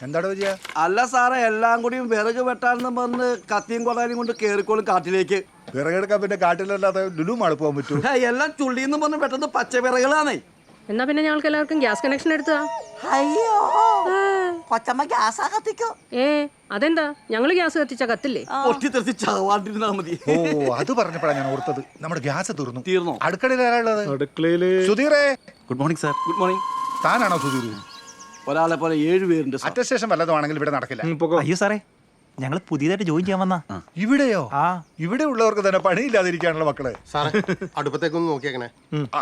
എന്താണ് വിജയ? അല്ല സാറേ, എല്ലാം കൂടിയും വിറക് വെട്ടാനെന്ന് പറഞ്ഞ് കത്തിയും കൊടാനും കൊണ്ട് കേറിക്കോളും കാട്ടിലേക്ക്. വിറകെടുക്കാൻ പിന്നെ കാട്ടിലല്ലാതെ ലുലു മാള് പോകാൻ പറ്റൂ? എല്ലാം ചുള്ളിന്ന് പറഞ്ഞ് പെട്ടെന്ന് പച്ച വിറകളാണേ. എന്നാ പിന്നെ ഞങ്ങൾക്ക് എല്ലാവർക്കും ഗ്യാസ് കണക്ഷൻ എടുത്താ? അയ്യോ, കൊച്ചമ്മ ഗ്യാസാ കത്തിക്കോ? അതെന്താ? ഞങ്ങള് ഗ്യാസ് കത്തിച്ചാ കത്തില്ലേ? പൊട്ടിത്തെറിച്ച് ചാവാണ്ടിരുന്നാ മതി. ഓ, അത് പറഞ്ഞപ്പോഴാണ് ഞാൻ ഓർത്തത്. നമ്മുടെ ഗ്യാസ് തീർന്നോ? അടുക്കളയിൽ ആരാളുള്ളത്? അടുക്കളയില് സുധീറേ. Good morning sir. Good morning. താനാണോ സുധീർ? ഒരാളെ പോലെ 7 പേരുണ്ട്. അറ്റസ്റ്റേഷൻ വല്ലതുമാണെങ്കിൽ ഇവിടെ നടക്കില്ല. അയ്യോ സാറേ, ഞങ്ങൾ പുതിയതായിട്ട് ജോയിൻ ചെയ്യാൻ വന്നാ. ഇവിടെയോ? ആ, ഇവിടെ ഉള്ളവർക്ക് തന്നെ പണിയില്ലാതിരിക്കാനുള്ള മക്കളെ. സാറേ, അടുപ്പത്തേക്കൊന്ന് നോക്കിയേക്കണേ. ആ,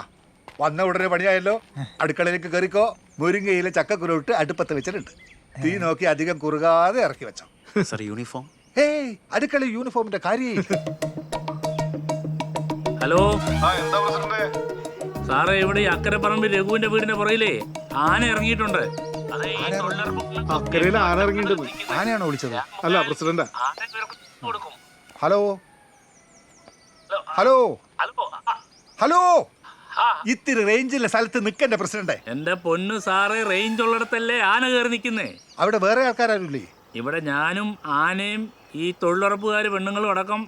വന്ന ഉടനെ പണിയായല്ലോ. അടുക്കളയിലേക്ക് കയറിക്കോ. മുരിങ്ങയിലെ ചക്കക്കുരുട്ട് അടുപ്പത്ത് വെച്ചിട്ടുണ്ട്. തീ നോക്കി അധികം കുറുകാതെ ഇറക്കി വെച്ചോ. Sir uniform. ഹേയ്, അടുക്കള യൂണിഫോമിന്റെ കാര്യം. ഹലോ സാറേ, ഇവിടെ അക്കരപ്പറമ്പിൽ രഘുവിന്റെ വീടിന്റെ പുറയിലേ ആന ഇറങ്ങിയിട്ടുണ്ട്. അക്കരയിൽ ആന ഇറങ്ങിയിട്ടുണ്ട്. ആനയാണോ വിളിച്ചത്? അല്ല, പ്രസിഡന്റാ. ഹലോ ഹലോ ഹലോ, ഇത്തിരി റേഞ്ചിലെ സ്ഥലത്ത് നിൽക്കണ്ടേ പ്രസിഡന്റ്? എന്റെ പൊന്നു സാറേ, റേഞ്ച് ഉള്ളിടത്തല്ലേ ആന കയറി നിൽക്കുന്നേ. അവിടെ വേറെ ആൾക്കാരാരുല്ലേ? ഇവിടെ ഞാനും ആനയും ഈ തൊഴിലുറപ്പുകാര് പെണ്ണുങ്ങളും അടക്കം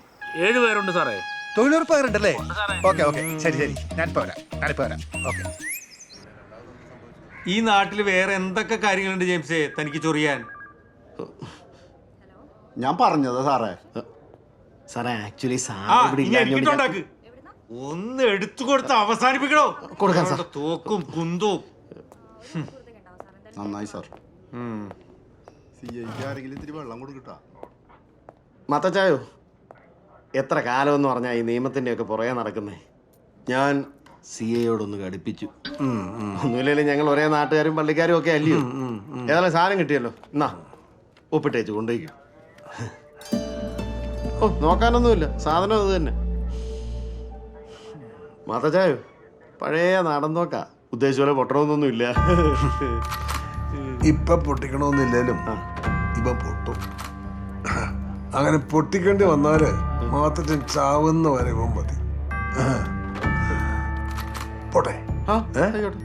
7 പേരുണ്ട് സാറേ. തൊഴിലുറപ്പുകാരുണ്ടല്ലേ? ഓക്കെ ഓക്കെ, ശരി ശരി, ഞാനിപ്പോ വരാം. ഓക്കെ. ഈ നാട്ടിൽ വേറെ എന്തൊക്കെ കാര്യങ്ങളുണ്ട് ജെയിംസേ തനിക്ക് ചൊറിയാൻ? ഞാൻ പറഞ്ഞതാ സാറേ. സാറേ, ആക്ച്വലി എനിക്കുണ്ടാക്ക്. ഒന്ന് എടുത്തു കൊടുത്ത് അവസാനിപ്പിക്കണോ? കൊടുക്കാം സാർ. തോക്കും കുന്തവും. നന്നായി സാർ. ആരെങ്കിലും ഇത്തിരി വെള്ളം കൊടുക്കട്ടാ. മത്തച്ചായോ, എത്ര കാലം എന്ന് പറഞ്ഞാൽ ഈ നിയമത്തിൻ്റെ ഒക്കെ പുറകെ നടക്കുന്നേ. ഞാൻ CAയോടൊന്ന് ഘടിപ്പിച്ചു. ഒന്നുമില്ലെങ്കിലും ഞങ്ങൾ ഒരേ നാട്ടുകാരും പള്ളിക്കാരും ഒക്കെ അല്ലയോ. ഏതായാലും സാധനം കിട്ടിയല്ലോ, എന്നാ ഒപ്പിട്ടേച്ച് കൊണ്ടുപോയിക്കും. ഓ, നോക്കാനൊന്നുമില്ല, സാധനം അത് തന്നെ. മത്തച്ചായോ, പഴയ നാടൻ നോക്കാ. ഉദ്ദേശിച്ച പോലെ പൊട്ടണമെന്നൊന്നുമില്ല. ഇപ്പൊ പൊട്ടിക്കണമെന്നില്ലേലും ഇപ്പൊ പൊട്ടും. അങ്ങനെ പൊട്ടിക്കേണ്ടി വന്നാല് മാത്രം ചാവുന്ന വരെ മതി. പോട്ടെ. ആയിക്കോട്ടെ.